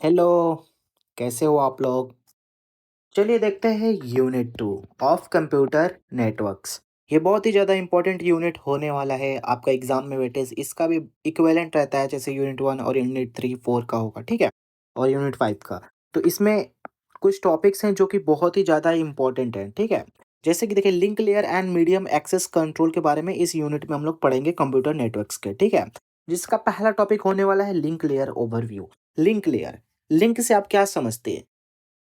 Hello, कैसे हो आप लोग? चलिए देखते हैं यूनिट 2 ऑफ कंप्यूटर नेटवर्क्स। ये बहुत ही ज़्यादा इम्पोर्टेंट यूनिट होने वाला है आपका एग्ज़ाम में वेटेज इसका भी इक्विवेलेंट रहता है जैसे यूनिट 1 और यूनिट 3, 4 का होगा, ठीक है? और यूनिट 5 का। तो इसमें कुछ टॉपिक्स हैं जो कि बहुत ही ज़्यादा इम्पोर्टेंट हैं, ठीक है? जैसे कि देखिए link layer and medium access control के बारे में इस यूनिट में हम लोग पढ़ेंगे कंप्यूटर नेटवर्क्स के, ठीक है? जिसका पहला टॉपिक होने वाला है link layer overview. Link layer, link से आप क्या समझते हैं?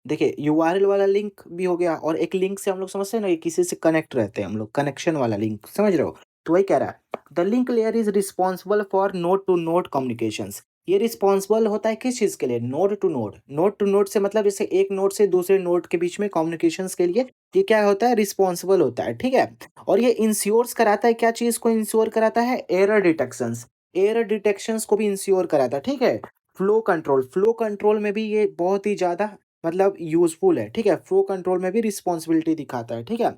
देखिए, यूआरएल वाला लिंक भी हो गया और एक लिंक से हम लोग समझते हैं ना, ये किसी से कनेक्ट रहते हैं हम लोग, कनेक्शन वाला लिंक, समझ रहे हो? तो वही कह रहा है, the link layer is responsible for node to node communications. ये रिस्पॉन्सिबल होता है किस चीज़ के लिए? Node to node. Node to node से मतलब जैसे एक नोड से दूसरे नोड के बीच में कम्युनिकेशंस के लिए ये क्या होता है? रिस्पॉन्सिबल होता है, ठीक है? और ये इंश्योर्स कराता है, क्या चीज़ को इंश्योर कराता है? Error detections. एरर डिटेक्शंस को भी इंश्योर कराता है, ठीक है? फ्लो कंट्रोल में भी ये बहुत ही ज़्यादा मतलब यूज़फुल है, ठीक है? फ्लो कंट्रोल में भी रिस्पॉन्सिबिलिटी दिखाता है, ठीक है?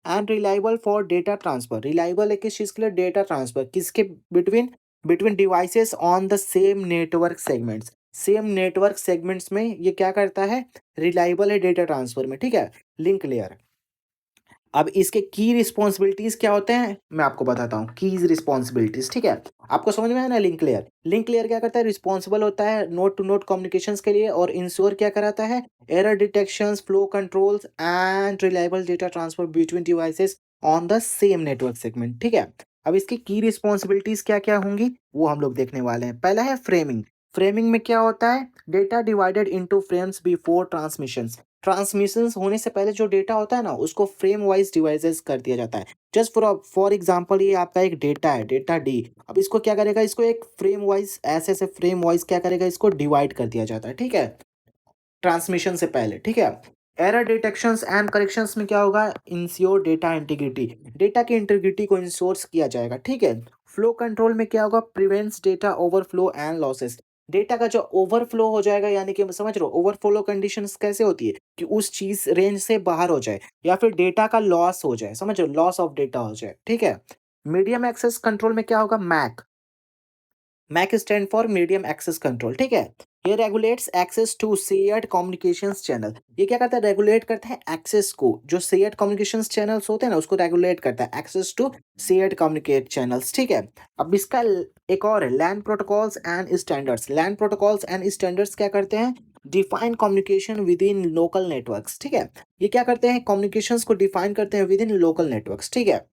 And reliable for data transfer, reliable है किस चीज़ के लिए? डेटा ट्रांसफर, किसके between? Between devices on the same network segments. Same network segments में ये क्या करता है? रिलायबल है डेटा ट्रांसफर में, ठीक है? Link layer. अब इसके की रिस्पॉन्सिबिलिटीज़ क्या होते हैं? मैं आपको बताता हूँ, कीज़ रिस्पॉन्सिबिलिटीज़, ठीक है? आपको समझ में आया ना लिंक लेयर? लिंक लेयर क्या करता है? रिस्पॉन्सिबल होता है नोड टू नोड कम्युनिकेशंस के लिए और इंश्योर क्या कराता है? Error detections, flow controls and reliable data transfer between devices on the same network segment, ठीक है? अब इसकी की रिस्पॉन्सिबिलिटीज़ क्या-क्या होंगी? वो हम लोग देखने वाले हैं। पहला है फ्रेमिंग। फ्रेमिंग में क्या होता है? Data divided into frames before transmissions. Transmissions होने से पहले जो डेटा होता है ना, उसको फ्रेम वाइज़ डिवाइसेज़ कर दिया जाता है। जस्ट फॉर एग्ज़ाम्पल ये आपका एक डेटा है, डेटा डी। अब इसको क्या करेगा? इसको एक फ्रेम वाइज़ ऐसे-ऐसे फ्रेम वाइज़ क्या करेगा? इसको डिवाइड कर दिया जाता है, ठीक है? ट्रांसमिशन से पहले, ठीक है? एरर डिटेक्शंस एंड करेक्शंस में क्या होगा? Ensure data integrity. डेटा की इंटीग्रिटी को इंश्योर्स किया जाएगा, ठीक है? फ्लो कंट्रोल में क्या होगा? Prevents data overflow and losses. Data का जो ओवरफ्लो हो जाएगा यानी कि समझ रहे हो ओवरफ्लो कंडीशंस कैसे होती है? कि उस चीज़ रेंज से बाहर हो जाए या फिर डेटा का लॉस हो जाए, समझ रहे हो? लॉस ऑफ डेटा हो जाए, ठीक है? मीडियम एक्सेस कंट्रोल में क्या होगा? MAC. MAC stand for medium access control, ठीक है? ये regulates access to shared communications channel. ये क्या करता है? रेगुलेट करता है एक्सेस को, जो शेयर्ड कम्युनिकेशंस चैनल्स होते हैं ना, उसको रेगुलेट करता है, access to shared communicate channels, ठीक है? अब इसका एक और है LAN protocols and standards. LAN protocols and standards क्या करते हैं? Define communication with in local networks, ठीक है? ये क्या करते हैं? कम्युनिकेशंस को डिफाइन करते हैं विद इन लोकल नेटवर्क्स, ठीक है?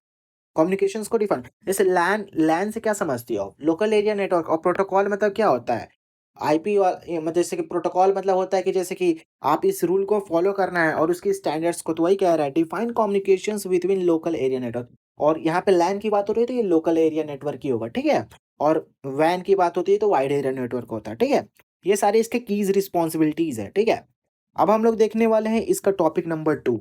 कम्युनिकेशंस को डिफाइन जैसे लैन लैन से क्या समझती हो? Local area network. और प्रोटोकॉल मतलब क्या होता है? आईपी मतलब जैसे कि प्रोटोकॉल मतलब होता है कि जैसे कि आप इस रूल को फॉलो करना है और उसकी स्टैंडर्ड्स को, तो वही कह रहा है define communications between local area network. और यहाँ पे लैन की बात हो रही है तो ये लोकल एरिया नेटवर्क ही होगा, ठीक है? और वैन की बात होती है तो वाइड एरिया नेटवर्क होता है, ठीक है? ये सारी इसके कीज रिस्पॉन्सिबिलिटीज है, ठीक है? अब हम लोग देखने वाले हैं इसका टॉपिक नंबर 2,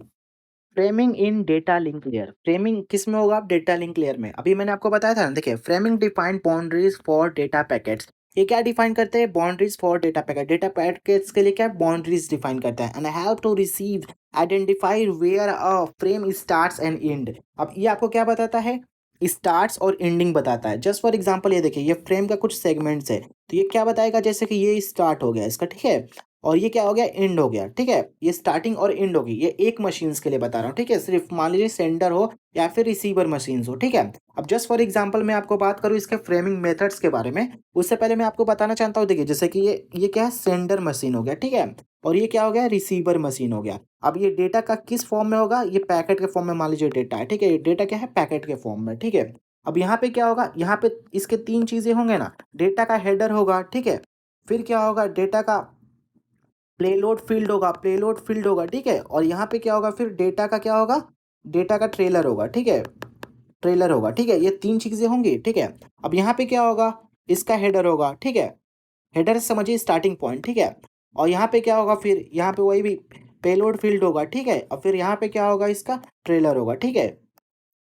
फ्रेमिंग इन डेटा लिंक लेयर। फ्रेमिंग किस में होगा? डेटा लिंक लेयर में। अभी मैंने आपको बताया था ना, देखिए framing define boundaries for data packets. ये क्या डिफाइन करते हैं? Boundaries for data packet. Data packets के लिए क्या बाउंड्रीज डिफाइन करता है। And have to receive identify where a frame starts and end. अब ये आपको क्या बताता है? स्टार्ट्स और एंडिंग बताता है। जस्ट फॉर एग्जांपल ये देखिए, ये फ्रेम का कुछ सेगमेंट्स है, तो ये क्या बताएगा? जैसे कि ये स्टार्ट हो गया इसका, ठीक है? और ये क्या हो गया? एंड हो गया, ठीक है? ये स्टार्टिंग और एंड होगी। ये एक मशीन्स के लिए बता रहा हूँ, ठीक है? सिर्फ मान लीजिए सेंडर हो या फिर रिसीवर मशीन्स हो, ठीक है? अब जस्ट फॉर एग्जांपल मैं आपको बात करूँ इसके फ्रेमिंग मेथड्स के बारे में, उससे पहले मैं आपको बताना चाहता हूँ, देखिए जैसे कि ये क्या है? सेंडर मशीन हो गया, ठीक है? और ये क्या हो गया? रिसीवर मशीन हो गया। अब ये डेटा का किस फॉर्म में होगा? ये पैकेट के फॉर्म में मान लीजिए डेटा है, ठीक है? ये डेटा क्या है? पैकेट के फॉर्म में, ठीक है? अब यहाँ पे क्या होगा? यहाँ पे इसके 3 चीज़ें होंगे ना, डेटा का हेडर होगा, ठीक है? फिर क्या होगा? डेटा का पेलोड फ़ील्ड होगा, ठीक है? और यहाँ पे क्या होगा फिर? डेटा का क्या होगा? डेटा का ट्रेलर होगा, ठीक है? ट्रेलर होगा, ठीक है? ये 3 चीज़ें होंगी, ठीक है? अब यहाँ पे क्या होगा? इसका हेडर होगा, ठीक है? हेडर समझिए स्टार्टिंग पॉइंट, ठीक है? और यहाँ पे क्या होगा फिर? यहाँ पे वही भी पेलोड फ़ील्ड होगा, ठीक है? और फिर यहाँ पे क्या होगा? इसका ट्रेलर होगा, ठीक है?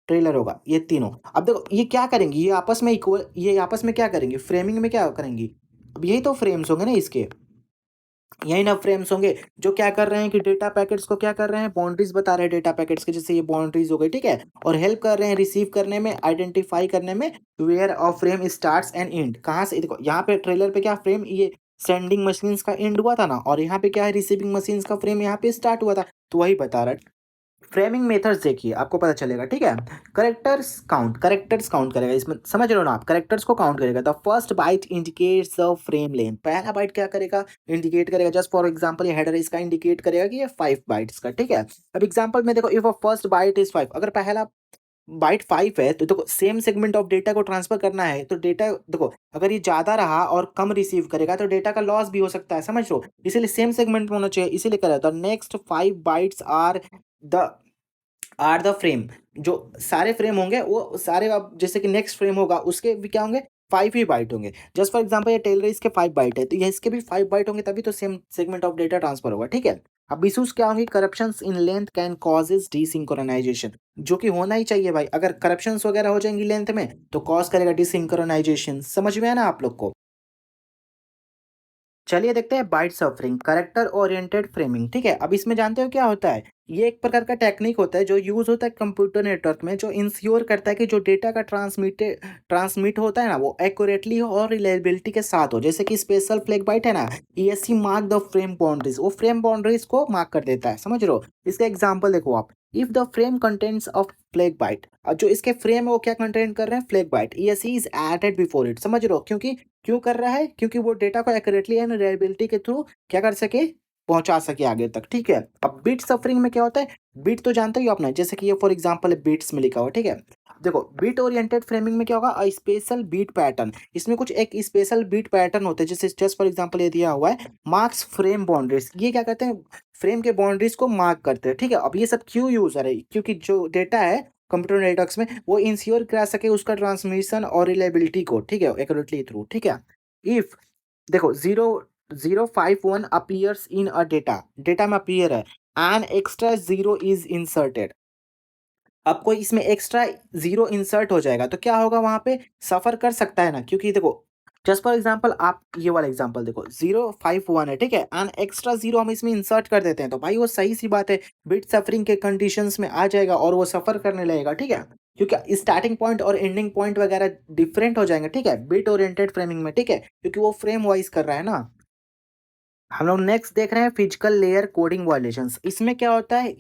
ट्रेलर होगा, ये तीनों। अब देखो ये क्या करेंगी? ये आपस में क्या करेंगी? फ्रेमिंग में क्या करेंगी? अब यही तो फ्रेम्स होंगे ना इसके। यही ना फ्रेम्स होंगे जो क्या कर रहे हैं कि डेटा पैकेट्स को क्या कर रहे हैं? बाउंड्रीज बता रहे हैं डेटा पैकेट्स के, जैसे ये बाउंड्रीज हो गई, ठीक है? और हेल्प कर रहे हैं रिसीव करने में, आइडेंटिफाई करने में where a frame starts and end. कहाँ से? देखो यहाँ पे ट्रेलर पे क्या फ्रेम, ये सेंडिंग मशीन्स का एंड हुआ था ना, और यहाँ पे क्या है, रिसीविंग मशीन्स का फ्रेम यहाँ पे स्टार्ट हुआ था। तो वही बता रहा है। फ्रेमिंग मेथड्स देखिए, आपको पता चलेगा, ठीक है। करेक्टर्स काउंट करेगा इसमें, समझ रहे हो ना आप, करेक्टर्स को काउंट करेगा। The first byte indicates the frame length, पहला बाइट क्या करेगा, इंडिकेट करेगा। जस्ट फॉर एग्जांपल ये हेडर इसका इंडिकेट करेगा कि ये 5 बाइट्स का, ठीक है। अब एग्जांपल में देखो, if a first byte is 5, अगर पहला बाइट 5 है तो देखो सेम सेगमेंट ऑफ डेटा को ट्रांसफर करना है, तो डेटा देखो अगर ये ज्यादा रहा और कम रिसीव करेगा तो डेटा का लॉस भी हो सकता है, समझ लो। इसीलिए सेम सेगमेंट में होना चाहिए, इसीलिए कह रहा था next 5 bytes the are the frame. जो सारे फ्रेम होंगे वो सारे, अब जैसे कि नेक्स्ट फ्रेम होगा उसके भी क्या होंगे, 5 ही बाइट होंगे। जस्ट फॉर एग्जांपल ये टेलर इसके 5 बाइट है, तो ये इसके भी 5 बाइट होंगे, तभी तो same segment of data transfer होगा, ठीक है। अब इश्यूज क्या होंगे, corruptions in length can causes desynchronization, जो कि होना ही चाहिए भाई। अगर करप्शंस वगैरह हो जाएंगी लेंथ में तो कॉज करेगा डिसिंक्रोनाइजेशन। समझ में है ना आप लोग को। चलिए देखते हैं byte stuffing, character oriented framing, ठीक है। अब इसमें जानते हो क्या होता है, ये एक प्रकार का टेक्निक होता है जो यूज होता है कंप्यूटर नेटवर्क में, जो इंश्योर करता है कि जो डेटा का ट्रांसमिट होता है ना, वो एक्यूरेटली हो और रिलायबिलिटी के साथ हो। जैसे कि स्पेशल फ्लैग बाइट है ना, ESC mark the frame boundaries, वो फ्रेम बाउंड्रीज को मार्क कर देता है, समझ रहे हो। इसका एग्जाम्पल देखो आप, if the frame contents of flag byte, और जो इसके फ्रेम है वो क्या कंटेंट कर रहे हैं, flag byte, ESC is added before it, समझ रहे हो। क्योंकि क्यों कर रहा है, क्योंकि वो डेटा को एक्यूरेटली एंड रिलायबिलिटी के थ्रू क्या कर सके, पहुंचा सके आगे तक, ठीक है। अब बीट सफरिंग में क्या होता है, बीट तो जानते ही हो अपना, जैसे कि ये फॉर एग्जांपल है बीट्स में लिखा हुआ, ठीक है। देखो बीट ओरिएंटेड फ्रेमिंग में क्या होगा, अ स्पेशल बीट पैटर्न, इसमें कुछ एक स्पेशल बीट पैटर्न होते हैं। जैसे जस्ट फॉर एग्जांपल ये दिया हुआ है, मार्क्स फ्रेम बाउंड्रीज, ये क्या करते हैं, फ्रेम के बाउंड्रीज को मार्क करते हैं, ठीक है। अब ये सब क्यों यूज है, क्योंकि जो डेटा है कंप्यूटर नेटवर्क्स में वो इंश्योर करा सके उसका ट्रांसमिशन और रिलायबिलिटी को, ठीक है, एक्यूरेटली थ्रू, ठीक है। इफ देखो 0 0 5 1 appears in a data, data में अपीयर है, an extra zero is inserted, अब कोई इसमें एक्स्ट्रा जीरो इंसर्ट हो जाएगा तो क्या होगा, वहां पे सफर कर सकता है ना। क्योंकि देखो जस्ट फॉर एग्जांपल आप ये वाला एग्जांपल देखो, 0 5 1 है, ठीक है, एन एक्स्ट्रा जीरो हम इसमें इंसर्ट कर देते हैं तो भाई वो सही सी बात है, बिट सफरिंग के कंडीशंस में आ जाएगा और वो सफर करने लगेगा, ठीक है। क्योंकि स्टार्टिंग पॉइंट और एंडिंग पॉइंट वगैरह डिफरेंट हो जाएंगे, ठीक है, बिट ओरिएंटेड फ्रेमिंग में, ठीक है, क्योंकि वो फ्रेम वाइज कर रहा है ना। हम लोग नेक्स्ट देख रहे हैं फिजिकल लेयर कोडिंग वायलेशंस। इसमें क्या होता है,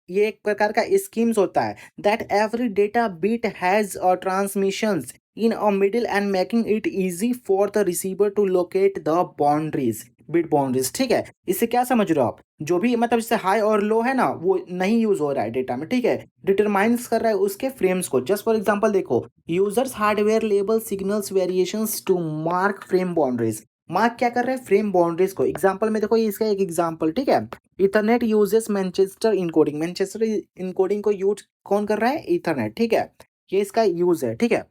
ये एक प्रकार का स्कीम्स होता है that every data bit has transmissions in a middle and making it easy for the receiver to locate the boundaries, bit boundaries, ठीक है। इससे क्या समझ रहे हो आप, जो भी मतलब जैसे हाई और लो है ना वो नहीं यूज हो रहा है डेटा में, ठीक है, डिटरमाइंस कर रहा है उसके फ्रेम्स को। जस्ट फॉर एग्जांपल देखो, यूजर्स हार्डवेयर लेबल signals variations to mark frame boundaries, mark क्या कर रहे हैं, फ्रेम बाउंड्रीज को। एग्जांपल में देखो, ये इसका एक एग्जांपल, ठीक है। Ethernet uses Manchester encoding, Manchester encoding को यूज कौन कर रहा है, इथरनेट, ठीक है, ये इसका यूज है, ठीक है।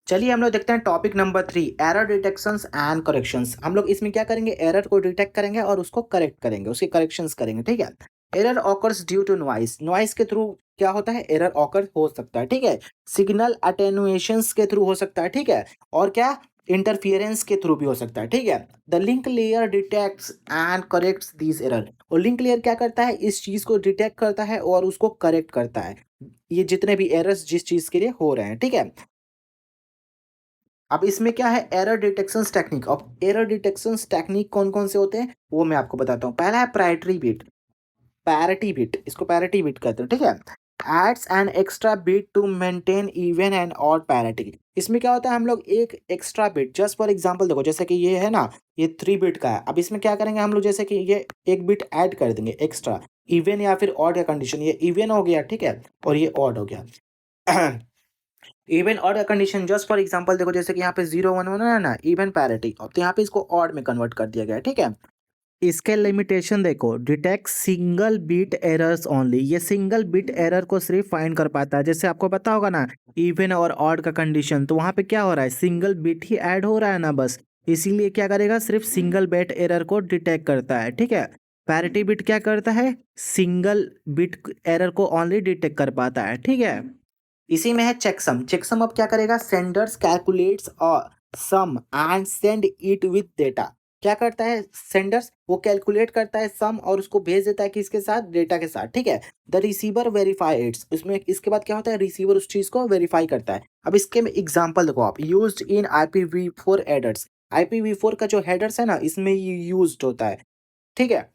चलिए हम लोग देखते हैं topic number 3, error detections and corrections. हम लोग इसमें क्या करेंगे, एरर को डिटेक्ट करेंगे और उसको करेक्ट करेंगे, उसके करेक्शंस करेंगे, ठीक है। Error occurs due to noise, noise के थ्रू क्या होता है, एरर ऑकर हो सकता है, ठीक है। सिग्नल अटेनुएशंस के थ्रू हो सकता है, ठीक है। और क्या, इंटरफियरेंस के थ्रू भी हो सकता है, ठीक है। The link layer detects and corrects this error, और लिंक लेयर क्या करता है, इस चीज को डिटेक्ट करता है और उसको करेक्ट करता है, ये जितने भी एरर्स जिस चीज के लिए हो रहे हैं, ठीक है। अब इसमें क्या है, एरर डिटेक्शन टेक्निक। अब एरर डिटेक्शन टेक्निक कौन कौन से होते हैं वो मैं आपको बताता हूँ। पहला है प्रायोरिटी बिट, पैरिटी बिट, इसको पैरिटी बिट कहते हैं, ठीक है। Adds an extra bit to maintain even and odd parity, इसमें क्या होता है, हम लोग एक extra bit, just for example देखो, जैसे कि ये है ना, ये 3 बिट का है। अब इसमें क्या करेंगे हम लोग, जैसे कि ये एक बिट ऐड कर देंगे एक्स्ट्रा, इवन या फिर ऑड का कंडीशन, ये इवन हो गया, ठीक है, और ये ऑड हो गया। Even odd condition, just for example देखो, जैसे कि यहाँ पे 0 1 1 है ना, इवन पैरिटी, अब तो यहाँ पे इसको ऑड में कन्वर्ट कर दिया गया है, ठीक है। इसके लिमिटेशन देखो, detect single bit errors only, ये सिंगल बिट एरर को सिर्फ फाइंड कर पाता है। जैसे आपको पता होगा ना, इवन और ऑड का कंडीशन, तो वहां पे क्या हो रहा है, सिंगल बिट ही ऐड हो रहा है ना बस, इसीलिए क्या करेगा, सिर्फ सिंगल बिट एरर को डिटेक्ट करता है, ठीक है। पैरिटी बिट क्या करता है, सिंगल बिट एरर को ओनली डिटेक्ट कर पाता है, ठीक है। इसी में है चेकसम, चेकसम अब क्या करेगा, senders calculates sum and send it with data, क्या करता है सेंडर्स, वो कैलकुलेट करता है सम और उसको भेज देता है किसके साथ, डेटा के साथ, ठीक है। द रिसीवर वेरीफाई इट्स, उसमें इसके बाद क्या होता है, रिसीवर उस चीज को वेरीफाई करता है। अब इसके एग्जांपल देखो आप, used in IPv4 aiders, IPv4 का जो हेडर्स है ना, इसमें ये यूज़्ड होता है, ठीक है?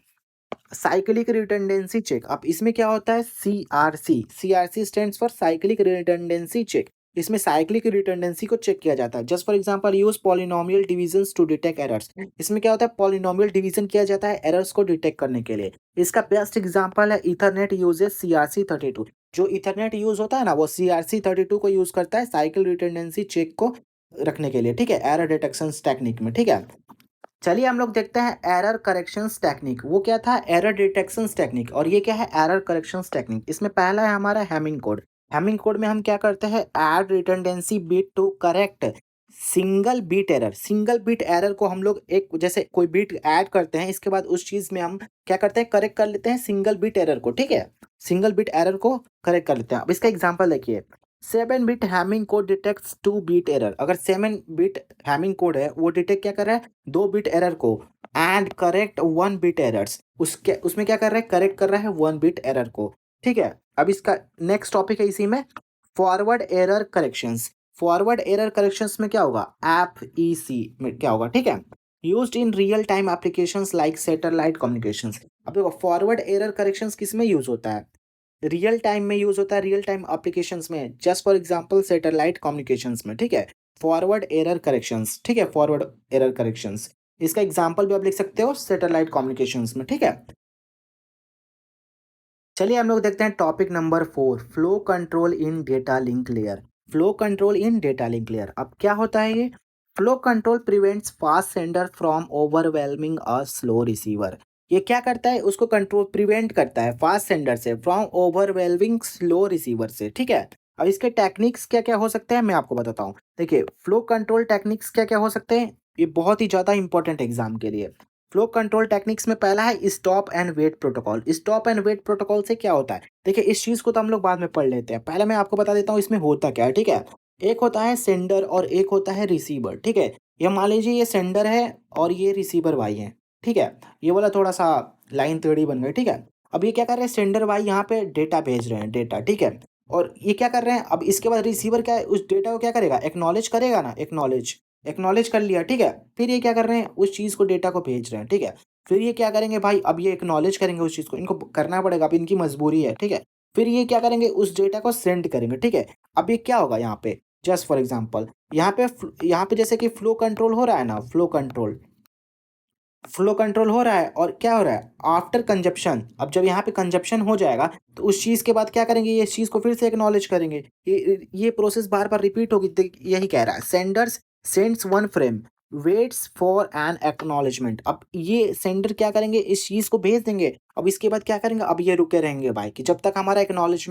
साइक्लिक रिडंडेंसी चेक, अब इसमें क्या होता है CRC, CRC stands for cyclic redundancy check. इसमें साइक्लिक रिडंडेंसी को चेक किया जाता है। Just for example use polynomial divisions to detect errors. इसमें क्या होता है, पॉलिनोमियल डिवीजन किया जाता है एरर्स को डिटेक्ट करने के लिए। इसका बेस्ट एग्जांपल है इथरनेट यूजेस CRC32। जो इथरनेट यूज होता है ना, वो CRC32 को यूज करता है साइकिल रिडंडेंसी चेक को रखने के लिए, ठीक है, एरर डिटेक्शन टेक्निक में, ठीक है। चलिए हम लोग देखते हैं एरर करेक्शंस टेक्निक। वो क्या था, एरर डिटेक्शंस टेक्निक, और ये क्या है, एरर करेक्शंस टेक्निक। इसमें पहला है हमारा हैमिंग कोड। हैमिंग कोड में हम क्या करते हैं, add redundancy bit to correct single bit error. Single bit error को हम लोग एक जैसे कोई बीट ऐड करते हैं, इसके बाद उस चीज में हम क्या करते हैं, करेक्ट कर लेते हैं सिंगल बीट एरर को, ठीक है। सिंगल बीट एरर को करेक्ट कर लेते हैं। अब इसका एग्जांपल देखिए, 7 bit Hamming code detects 2 bit error. अगर 7 बिट हैमिंग कोड है, वो डिटेक्ट क्या कर रहा है, 2 बिट एरर को, एंड करेक्ट 1 बिट एरर्स। उसके उसमें क्या कर रहा है, करेक्ट कर रहा है 1 बिट एरर को, ठीक है। अब इसका नेक्स्ट टॉपिक है इसी में, forward error corrections. Forward error corrections में क्या होगा, FEC में क्या होगा, ठीक है, used in real time applications like satellite communications. अब देखो फॉरवर्ड एरर करेक्शंस किस में यूज होता है, रियल टाइम में यूज होता है, रियल टाइम एप्लीकेशंस में, just for example satellite communications में, ठीक है। फॉरवर्ड एरर करेक्शंस, ठीक है, फॉरवर्ड एरर करेक्शंस। इसका एग्जांपल भी आप लिख सकते हो सैटेलाइट कम्युनिकेशंस में, ठीक है। चलिए हम लोग देखते हैं टॉपिक नंबर 4, फ्लो कंट्रोल इन data link layer. Flow control इन डेटा लिंक लेयर, अब क्या होता है ये, flow control prevents fast sender from overwhelming a slow receiver. ये क्या करता है, उसको कंट्रोल प्रिवेंट करता है फास्ट सेंडर से, फ्रॉम ओवरवेलमिंग स्लो रिसीवर से, ठीक है। अब इसके टेक्निक्स क्या क्या हो सकते हैं, मैं आपको बताता हूँ। देखिए फ्लो कंट्रोल टेक्निक्स क्या क्या हो सकते हैं, ये बहुत ही ज़्यादा इंपॉर्टेंट एग्जाम के लिए। फ्लो कंट्रोल टेक्निक्स में पहला है stop and wait protocol. Stop and wait protocol से क्या होता है, देखिए इस चीज को तो हम लोग बाद में पढ़ लेते हैं, पहले मैं आपको बता देता हूँ इसमें होता क्या है, ठीक है। एक होता है सेंडर और एक होता है रिसीवर, ठीक है। ये मान लीजिए ये सेंडर है और ये रिसीवर वाई है, ठीक है। ये वाला थोड़ा सा लाइन टेढ़ी बन गई, ठीक है। अब ये क्या कर रहे हैं, सेंडर वाई यहाँ पे डेटा भेज रहे हैं, डेटा, ठीक है। और ये क्या कर रहे हैं, अब इसके बाद रिसीवर क्या है, उस डेटा को क्या करेगा, एक्नॉलेज करेगा ना, एक्नॉलेज, एक्नॉलेज कर लिया, ठीक है। फिर ये क्या कर रहे हैं, उस चीज़ को डेटा को भेज रहे हैं, ठीक है। फिर ये क्या करेंगे भाई, अब ये एक्नॉलेज करेंगे उस चीज़ को, इनको करना पड़ेगा, अब इनकी मजबूरी है, ठीक है। फिर ये क्या करेंगे, उस डेटा को सेंड करेंगे, ठीक है। अब ये क्या होगा यहाँ पे, जस्ट फॉर एग्जांपल यहाँ पे जैसे कि फ्लो कंट्रोल हो रहा है ना, फ्लो कंट्रोल हो रहा है, और क्या हो रहा है, आफ्टर कंजप्शन। अब जब यहाँ पे कंजप्शन हो जाएगा, तो उस चीज़ के बाद क्या करेंगे, ये इस चीज़ को फिर से एक्नॉलेज करेंगे। ये प्रोसेस बार बार रिपीट होगी, यही कह रहा है, senders sends 1 frame, waits for an acknowledgement. अब ये सेंडर क्या करेंगे, इस चीज़ को भेज देंगे। अब इसके बाद क्या करेंगे, अब ये रुके रहेंगे भाई, कि जब तक हमारा एक्नॉलेज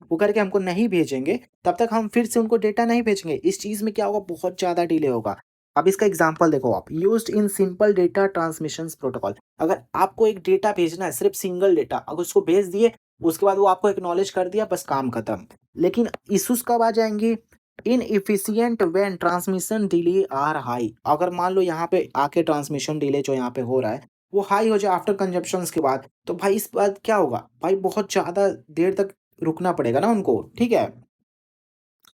वो करके हमको नहीं भेजेंगे, तब तक हम फिर से उनको डेटा नहीं भेजेंगे। इस चीज़ में क्या होगा, बहुत ज़्यादा डिले होगा। अब इसका एग्जांपल देखो आप, used in simple data transmissions protocol. अगर आपको एक डेटा भेजना है, सिर्फ सिंगल डेटा, अगर उसको भेज दिए, उसके बाद वो आपको एक्नॉलेज कर दिया, बस काम खत्म। लेकिन इश्यूज कब आ जाएंगी, inefficient when transmission delay are high. अगर मान लो यहाँ पे आके ट्रांसमिशन डिले जो यहाँ पे हो रहा है, वो हाई हो जाए आफ्टर कंजप्शंस के बाद, तो भाई इस बात क्या होगा भाई, बहुत ज़्यादा देर तक रुकना पड़ेगा ना उनको, ठीक है।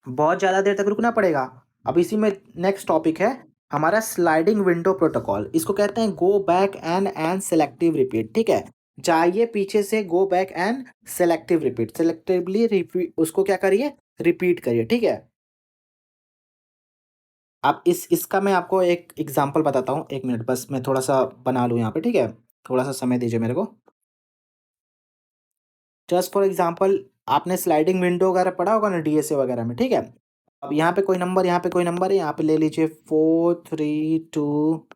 बहुत ज़्यादा देर तक रुकना पड़ेगा। अब इसी में नेक्स्ट टॉपिक है हमारा स्लाइडिंग विंडो प्रोटोकॉल। इसको कहते हैं go back and selective repeat, ठीक है। जाइए पीछे से, go back and selective repeat, selectively repeat, उसको क्या करिए, रिपीट करिए, ठीक है। अब इसका मैं आपको एक एग्जांपल बताता हूँ, 1 मिनट बस मैं थोड़ा सा बना लूँ यहाँ पे, ठीक है। थोड़ा सा समय दीजिए मेरे को। जस्ट फॉर एग्जांपल, आपने स्लाइडिंग विंडो वगैरह पढ़ा होगा ना डीएसए वगैरह में, ठीक है। अब यहाँ पे कोई नंबर, यहाँ पे कोई नंबर है, यहाँ पे ले लीजिए 4 3 2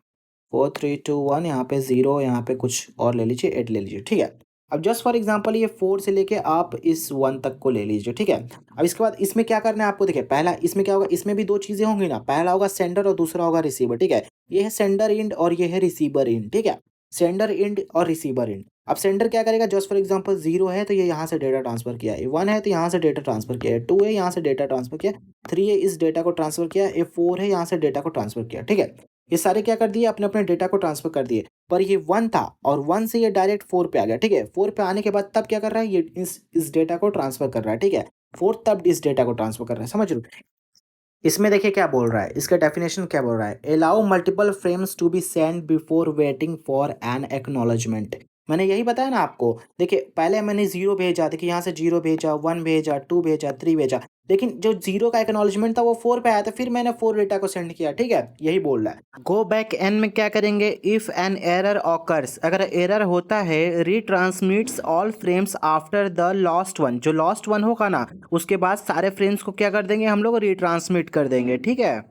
1, यहाँ पे 0, यहाँ पे कुछ और ले लीजिए, 8 ले लीजिए, ठीक है। अब जस्ट फॉर एग्जांपल ये 4 से लेके आप इस 1 तक को ले लीजिए, ठीक है। अब इसके बाद इसमें क्या करना है आपको, देखिए पहला इसमें क्या होगा, इसमें भी दो चीज़ें होंगी ना, पहला होगा सेंडर और दूसरा होगा रिसीवर, ठीक है। ये है सेंडर इंड और ये है रिसीवर इंड, ठीक है। सेंडर इंड और रिसीवर इंड। अब सेंडर क्या करेगा, जस्ट फॉर एग्जांपल 0 है तो ये यहाँ से डेटा ट्रांसफर किया है, 1 है तो यहाँ से डेटा ट्रांसफर किया है, 2 है यहाँ से डेटा ट्रांसफर किया, 3 है इस डेटा को ट्रांसफर किया, ये 4 है यहाँ से डेटा को ट्रांसफर किया, ठीक है। ये सारे क्या कर दिए, अपने अपने डेटा को ट्रांसफर कर दिए। पर ये 1 था और 1 से ये डायरेक्ट 4 पे आ गया, ठीक है। 4 पे आने के बाद तब क्या कर रहा है, ये इस डेटा को ट्रांसफर कर रहा है, ठीक है। 4 तब इस डेटा को ट्रांसफर कर रहा है, समझ रहे हो। इसमें देखिए क्या बोल रहा है, इसका डेफिनेशन क्या बोल रहा है, allow multiple frames to be send before waiting for an acknowledgement. मैंने यही बताया ना आपको। देखिए पहले मैंने जीरो भेजा, देखिए यहाँ से जीरो भेजा, वन भेजा, टू भेजा, थ्री भेजा, लेकिन जो जीरो का एक्नॉलेजमेंट था वो फोर पे आया था, फिर मैंने फोर डेटा को सेंड किया। ठीक है, यही बोल रहा है। गो बैक एन में क्या करेंगे, इफ एन एरर ऑकर्स, अगर एरर होता है, retransmits all frames after the last one, जो लास्ट वन होगा ना उसके बाद सारे फ्रेम्स को क्या कर देंगे हम लोग, रीट्रांसमिट कर देंगे। ठीक है।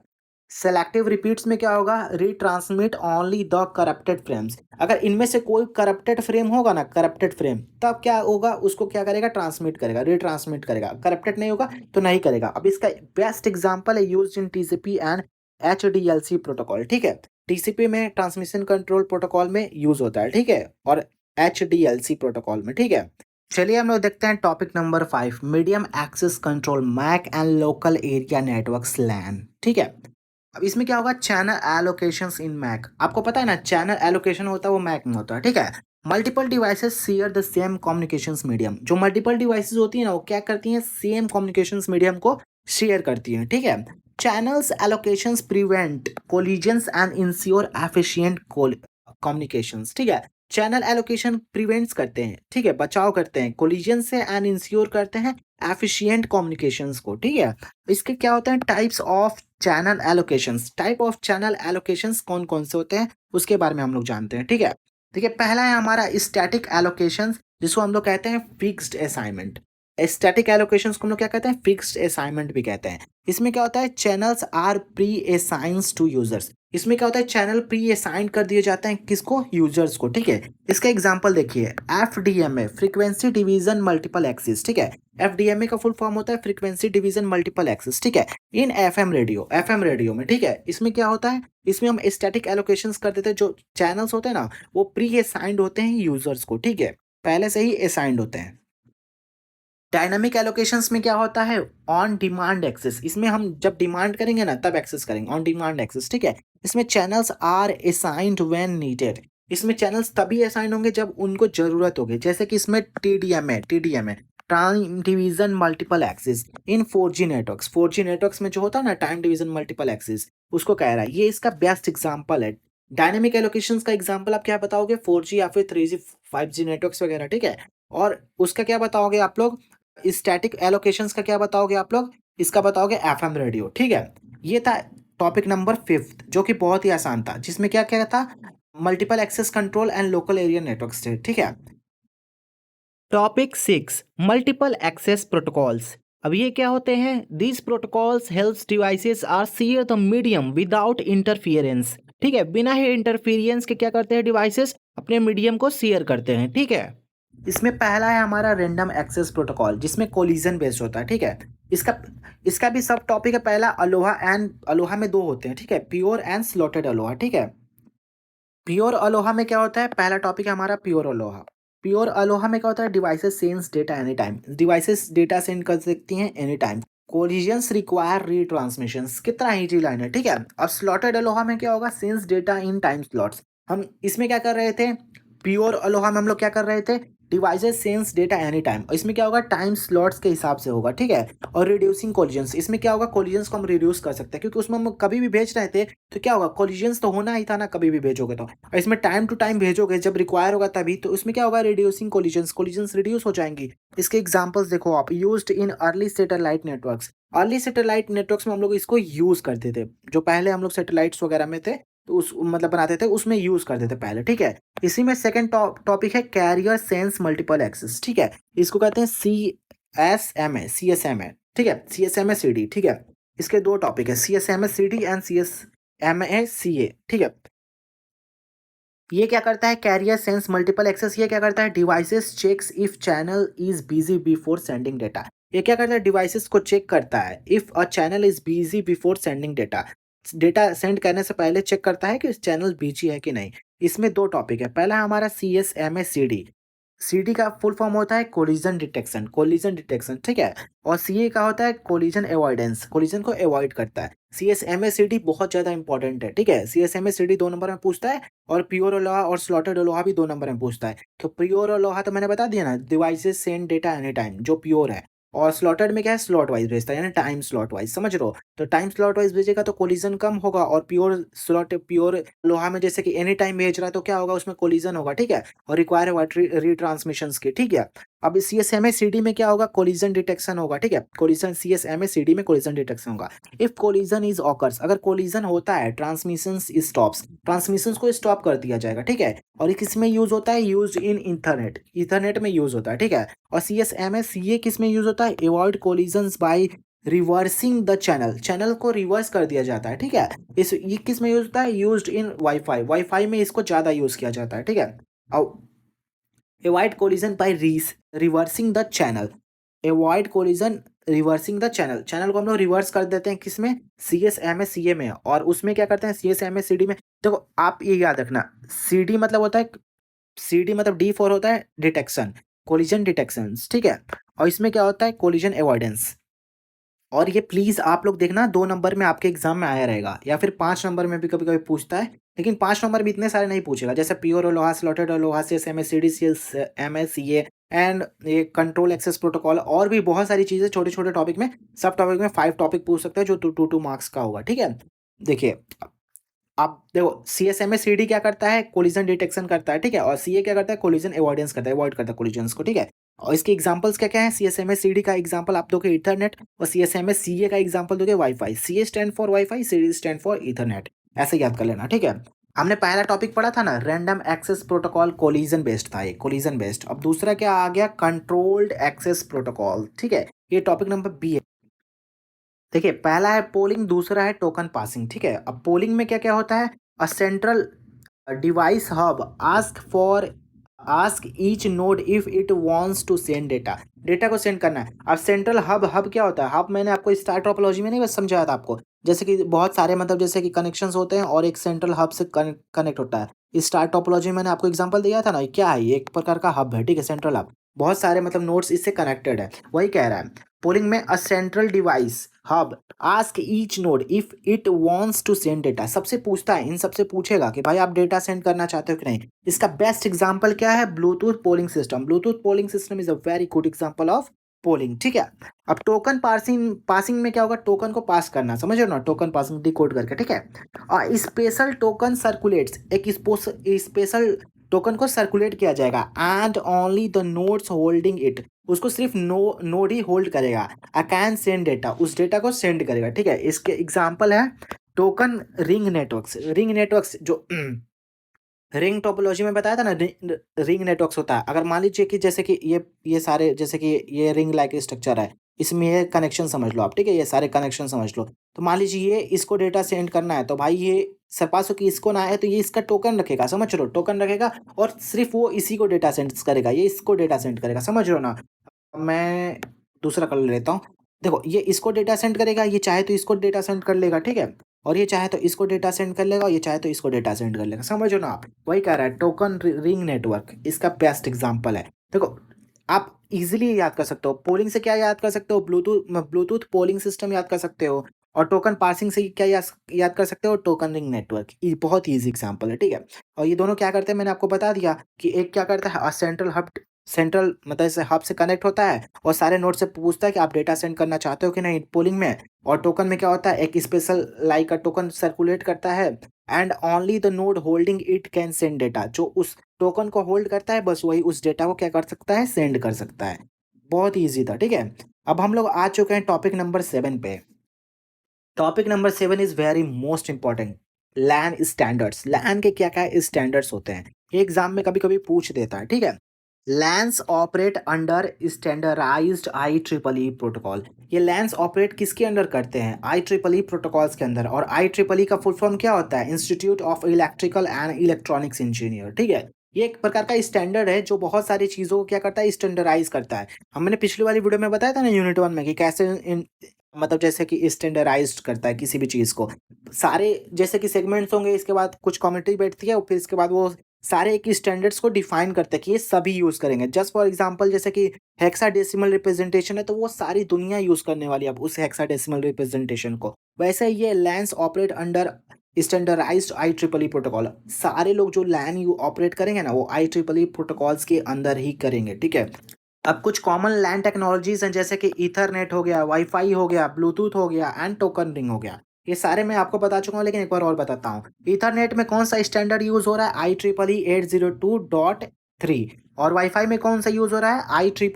सेलेक्टिव रिपीट्स में क्या होगा, retransmit only the corrupted frames, अगर इनमें से कोई करप्टेड फ्रेम होगा ना, करप्टेड फ्रेम, तब क्या होगा, उसको क्या करेगा, ट्रांसमिट करेगा, रीट्रांसमिट करेगा। करप्टेड नहीं होगा तो नहीं करेगा। अब इसका बेस्ट एग्जांपल है used in TCP and HDLC protocol. ठीक है, टीसीपी में ट्रांसमिशन कंट्रोल प्रोटोकॉल में यूज होता है। ठीक है, और एचडीएलसी प्रोटोकॉल में। ठीक है, चलिए हम लोग देखते हैं topic number 5, medium access control MAC and local area networks LAN. ठीक है, अब इसमें क्या होगा, चैनल एलोकेशंस इन मैक। आपको पता है ना, चैनल एलोकेशन होता है वो मैक में होता है। ठीक है, multiple devices share the same communications medium, जो मल्टीपल डिवाइसेस होती है ना वो क्या करती हैं, सेम कम्युनिकेशंस मीडियम को शेयर करती हैं। ठीक है, channels allocations prevent collisions and ensure efficient communications. ठीक है, चैनल एलोकेशन प्रिवेंट्स करते हैं, ठीक है, बचाव करते हैं कोलिजन से, एंड इंश्योर करते हैं एफिशिएंट कम्युनिकेशंस को। ठीक है, इसके क्या होते हैं, types of channel allocations, type of channel allocations कौन कौन से होते हैं उसके बारे में हम लोग जानते हैं। ठीक है, देखिए पहला है हमारा स्टैटिक एलोकेशंस, जिसको हम लोग कहते हैं फिक्स्ड असाइनमेंट। स्टैटिक एलोकेशंस को हम लोग क्या कहते हैं, फिक्स्ड असाइनमेंट भी कहते हैं। इसमें क्या होता है, channels are pre assigns to users, इसमें क्या होता है, चैनल प्री असाइन कर दिए जाते हैं किसको, यूजर्स को। ठीक है, इसका एग्जांपल देखिए, FDMA frequency division multiple axis. ठीक है, एफडीएमए का फुल फॉर्म होता है फ्रीक्वेंसी डिवीजन मल्टीपल एक्सिस। ठीक है, इन एफएम रेडियो में। ठीक है, इसमें क्या होता है, इसमें हम स्टैटिक एलोकेशंस कर देते हैं, जो चैनल्स होते हैं ना वो प्री असाइंड होते हैं यूजर्स को। ठीक है, पहले से ही असाइंड होते हैं। डायनामिक एलोकेशंस में क्या होता है, ऑन डिमांड एक्सेस, इसमें हम जब डिमांड करेंगे ना तब एक्सेस करेंगे, ऑन डिमांड एक्सेस। ठीक है, इसमें channels are assigned when needed, इसमें चैनल्स तभी असाइन होंगे जब उनको जरूरत होगी, जैसे कि इसमें टीडीएम है, टाइम डिवीजन मल्टीपल एक्सिस इन 4G नेटवर्क्स। 4G नेटवर्क्स में जो होता है ना टाइम डिवीजन मल्टीपल एक्सिस, उसको कह रहा है, ये इसका बेस्ट एग्जांपल है। डायनेमिक एलोकेशंस का एग्जांपल आप क्या बताओगे, 4G या फिर 3G 5G नेटवर्क्स वगैरह। ठीक है, और उसका क्या बताओगे आप लोग, स्टैटिक एलोकेशंस का क्या बताओगे आप लोग, इसका बताओगे एफएम रेडियो। ठीक है, ये था टॉपिक नंबर 5 जो कि बहुत ही आसान था, जिसमें क्या क्या था, multiple access control and local area networks थे। ठीक है, टॉपिक 6, मल्टीपल एक्सेस प्रोटोकॉल्स। अब ये क्या होते हैं, these protocols helps devices are share the medium without interference. ठीक है, बिना ही इंटरफियरेंस के क्या करते हैं, डिवाइसेस अपने मीडियम को शेयर करते हैं। ठीक है, इसमें पहला है हमारा रैंडम एक्सेस प्रोटोकॉल, जिसमें कोलिजन बेस्ड होता है। ठीक है, इसका इसका भी सब टॉपिक है, पहला अलोहा एंड अलोहा में दो होते हैं। ठीक है, प्योर एंड स्लॉटेड अलोहा। ठीक है, प्योर अलोहा में क्या होता है, पहला टॉपिक है हमारा प्योर अलोहा। प्योर अलोहा में क्या होता है, devices sense data any time, devices data send कर सकती हैं एनी टाइम, कोलिजन्स रिक्वायर रीट्रांसमिशंस, कितना इजी लाइन है। ठीक है, अब स्लॉटेड अलोहा में क्या होगा, sense data in time slots. हम इसमें क्या कर रहे थे, प्योर अलोहा में हम लोग क्या कर रहे थे, devices sense data any time, और इसमें क्या होगा, टाइम स्लॉट्स के हिसाब से होगा। ठीक है, और रिड्यूसिंग कोलिजन्स, इसमें क्या होगा, कोलिजन्स को हम रिड्यूस कर सकते हैं, क्योंकि उसमें हम कभी भी भेज रहे थे तो क्या होगा, कोलिजन्स तो होना ही था ना, कभी भी भेजोगे तो। और इसमें टाइम टू टाइम भेजोगे, जब रिक्वायर होगा तभी, तो इसमें क्या होगा, रिड्यूसिंग कोलिजन्स, कोलिजन्स रिड्यूस हो जाएंगी। इसके एग्जांपल्स देखो आप, used in early satellite networks. Early satellite networks में हम लोग इसको यूज करते थे, जो पहले हम लोग सैटेलाइट्स वगैरह में थे तो उस मतलब बनाते थे, उसमें यूज करते थे पहले। ठीक है, इसी में सेकंड टॉपिक है कैरियर सेंस मल्टीपल एक्सेस। ठीक है, इसको कहते हैं सी एस एम ए। ठीक है, CSMA-CD। ठीक है, इसके दो टॉपिक है, CSMA-CD एंड CSMA-CA। ठीक है, ये क्या करता है, कैरियर सेंस मल्टीपल एक्सेस, ये क्या करता है, devices checks if channel is busy before sending data. ये क्या करता है, डिवाइसेस को चेक करता है, if a channel is busy before sending data, data send करने से पहले चेक करता है कि चैनल बिजी है कि नहीं। इसमें दो टॉपिक है, पहला है हमारा CSMA-CD। सीडी का फुल फॉर्म होता है कोलिजन डिटेक्शन, कोलिजन डिटेक्शन। ठीक है, और सीए का होता है कोलिजन अवॉइडेंस, कोलिजन को अवॉइड करता है। CSMA-CD बहुत ज्यादा इंपॉर्टेंट है। ठीक है, CSMA-CD 2 नंबर में पूछता है, और प्योर अलोहा और स्लॉटेड अलोहा भी 2 नंबर में पूछता है। तो प्योर अलोहा तो मैंने बता दिया ना, devices send data any time, जो प्योर है। और स्लॉटेड में क्या है, स्लॉट वाइज़ भेजता है, यानी टाइम स्लॉट वाइज़, समझ रहे हो? तो टाइम स्लॉट वाइज़ भेजेगा तो कोलिज़न कम होगा, और प्योर लोहा में जैसे कि एनी टाइम भेज रहा है तो क्या होगा, उसमें कोलिज़न होगा, ठीक है? और रिक्वायर होगा रिट्रांसमिशंस की, ठीक है? अब सीएसएमए सीडी में क्या होगा, कोलिज़न डिटेक्शन होगा, ठीक है? कोलिज़न सीएसएमए सीडी में कोलिज़न डिटेक्शन होगा। इफ कोलिज़न इज़ ऑकर्स, अगर कोलिज़न होता है, ट्रांसमिशंस स्टॉप्स, ट्रांसमिशंस को स्टॉप कर दिया जाएगा, ठीक है? और ये किसमें यूज़ होता है, यूज्ड इन ईथरनेट, ईथरनेट में यूज़ होता है, ठीक है? और सीएसएमए सीए किस में यूज़ होता है, avoid collisions by reversing the channel, channel को रिवर्स कर दिया जाता है, ठीक है? इस ये किस में यूज़ होता है, यूज्ड इन वाईफाई, वाईफाई में इसको ज़्यादा यूज़ किया जाता है, ठीक है? अब avoid collision by reversing the channel, avoid collision reversing the channel, channel को हम लोग रिवर्स कर देते हैं किसमें, सीएसएमए सीए में, और उसमें क्या करते हैं, सीएसएमए सीडी में। देखो आप ये याद रखना, सीडी मतलब होता है, सीडी मतलब डी फॉर होता है डिटेक्शन, कोलिजन डिटेक्शंस, ठीक है? और इसमें क्या होता है, कोलिजन अवॉइडेंस। और ये प्लीज़ आप लोग देखना 2 नंबर में आपके एग्ज़ाम में आया रहेगा, या फिर 5 नंबर में भी कभी-कभी पूछता है, लेकिन 5 नंबर में इतने सारे नहीं पूछेगा। जैसे प्योर लोहा, स्लॉटेड लोहा, सीएसएमए, सीडीसीएस, एमएसीए एंड ये कंट्रोल एक्सेस प्रोटोकॉल, और भी बहुत सारी चीज़ें छोटे-छोटे टॉपिक में, सब टॉपिक में 5 टॉपिक पूछ सकते हैं जो 2 मार्क्स का होगा, ठीक है? देखिए, आप देखो सीएसएमए सीडी क्या करता है, कोलिजन डिटेक्शन करता है, ठीक है? और सीए क्या करता है, कोलिजन अवॉइडेंस करता है, अवॉइड करता है कोलिजन्स को, ठीक है? और इसके एग्जांपल्स क्या-क्या हैं, सीएसएमए सीडी का एग्जांपल आप दोगे ईथरनेट, और सीएसएमए सीए का एग्जांपल दोगे wifi. CA stand for wifi, CD stand for Ethernet, ऐसे याद कर लेना, ठीक है? हमने पहला टॉपिक पढ़ा था ना, random access protocol, collision based था ये, कोलिजन बेस्ड। अब दूसरा क्या आ गया, कंट्रोल्ड एक्सेस प्रोटोकॉल, ठीक है? ये टॉपिक नंबर बी है। देखिए, पहला है पोलिंग, दूसरा है टोकन पासिंग, ठीक है? अब पोलिंग में क्या-क्या होता है, a central device hub ask each node if it wants to send data, data को सेंड करना है। अब सेंट्रल हब क्या होता है, हब मैंने आपको स्टार टोपोलॉजी में नहीं बस समझाया था आपको, जैसे कि बहुत सारे मतलब जैसे कि कनेक्शंस होते हैं और एक सेंट्रल हब से कनेक्ट होता है। स्टार टोपोलॉजी में मैंने आपको एग्जांपल दिया था ना, ये क्या है, ये एक प्रकार का हब है, ठीक है, सेंट्रल हब, बहुत सारे मतलब नोड्स इससे कनेक्टेड है, वही कह रहा है। पोलिंग में a central device hub ask each node if it wants to send data, सबसे पूछता है, इन सबसे पूछेगा कि भाई आप डेटा सेंड करना चाहते हो कि नहीं। इसका बेस्ट एग्जांपल क्या है, Bluetooth polling system, Bluetooth polling system is a very good example of polling, ठीक है? अब टोकन पासिंग, पासिंग में क्या होगा, टोकन को पास करना, समझ रहे हो ना, टोकन पासिंग डिकोड करके, ठीक है? और स्पेशल टोकन सर्कुलेट्स, एक स्पेशल टोकन को सर्कुलेट किया जाएगा, and only the nodes holding it, उसको सिर्फ नोड ही होल्ड करेगा। आई कैन सेंड डेटा, उस डेटा को सेंड करेगा, ठीक है? इसके एग्जांपल है token ring networks, ring networks जो रिंग टोपोलॉजी में बताया था ना, रिंग नेटवर्क्स होता है। अगर मान लीजिए कि जैसे कि ये सारे जैसे कि ये रिंग लाइक स्ट्रक्चर है, इसमें ये कनेक्शन समझ लो आप, ठीक है? ये सारे कनेक्शन समझ लो। तो मान लीजिए ये इसको डेटा सेंड करना है, तो भाई ये सपासो कि इसको ना है तो ये इसका टोकन रखेगा, समझ रहे हो? टोकन रखेगा और सिर्फ वो इसी को डेटा सेंड करेगा, ये इसको डेटा सेंड करेगा, समझ रहे हो ना? मैं दूसरा कर लेता हूँ। देखो ये इसको डेटा सेंड करेगा, ये चाहे तो इसको डेटा सेंड कर लेगा, ठीक है? और ये चाहे तो इसको डेटा सेंड कर लेगा, और ये चाहे तो इसको डेटा सेंड कर लेगा, समझ रहे हो ना आप? वही कह रहा है टोकन रिंग नेटवर्क, इसका बेस्ट एग्जांपल है। देखो आप इजीली याद कर सकते हो, पोलिंग से क्या याद कर सकते हो, ब्लूटूथ पोलिंग सिस्टम याद कर सकते हो, और टोकन पासिंग से क्या याद कर सकते हो, टोकन रिंग नेटवर्क। ये बहुत ईजी एग्जांपल है, ठीक है? और ये दोनों क्या करते हैं, मैंने आपको बता दिया कि एक क्या करता है, सेंट्रल मतलब जैसे हब से कनेक्ट होता है और सारे नोड से पूछता है कि आप डेटा सेंड करना चाहते हो कि नहीं पोलिंग में। और टोकन में क्या होता है, एक स्पेशल लाइक का टोकन सर्कुलेट करता है, and only the node holding it can send data, जो उस टोकन को होल्ड करता है बस वही उस डेटा को क्या कर सकता है, सेंड कर सकता है। बहुत ईजी था, ठीक है? अब हम लोग आ चुके हैं टॉपिक नंबर 7 पे। Topic number 7 is very most important, LAN standards. LAN के क्या क्या स्टैंडर्ड्स होते हैं, ये एग्जाम में कभी कभी पूछ देता है, ठीक है? LANs operate under standardized I triple E protocol. ये लैंस ऑपरेट किसके अंडर करते हैं, आई ट्रिपल ई प्रोटोकॉल्स के अंदर। और आई ट्रिपल ई का फुल फॉर्म क्या होता है, institute of electrical and electronics engineer, ठीक है? ये एक प्रकार का स्टैंडर्ड है जो बहुत सारी चीज़ों को क्या करता है, स्टैंडर्डाइज करता है। हमने पिछली वाली वीडियो में बताया था ना यूनिट 1 में कि कैसे मतलब जैसे कि स्टैंडर्डाइज्ड करता है किसी भी चीज़ को। सारे जैसे कि सेगमेंट्स होंगे, इसके बाद कुछ कम्युनिटी बैठती है और फिर इसके बाद वो सारे एक स्टैंडर्ड्स को डिफाइन करते हैं कि ये सभी यूज़ करेंगे। जस्ट फॉर एग्जांपल जैसे कि हेक्साडेसिमल रिप्रेजेंटेशन है तो वो सारी दुनिया यूज़ करने वाली है अब उस हेक्साडेसिमल रिप्रेजेंटेशन को। वैसे ये LANs operate under standardized I triple E protocol. सारे लोग जो लैन यू ऑपरेट करेंगे ना वो आई ट्रिपल ई प्रोटोकॉल्स के अंदर ही करेंगे, ठीक है? अब कुछ कॉमन लैन टेक्नोलॉजीज़ हैं जैसे कि ईथरनेट हो गया, वाई-फाई हो गया, ब्लूटूथ हो गया एंड टोकन रिंग हो गया। ये सारे मैं आपको बता चुका हूँ लेकिन एक बार और बताता हूँ। ईथरनेट में कौन-सा स्टैंडर्ड यूज़ हो रहा है IEEE 802.3 और वाई-फाई में कौन-सा यूज़ हो रहा है IEEE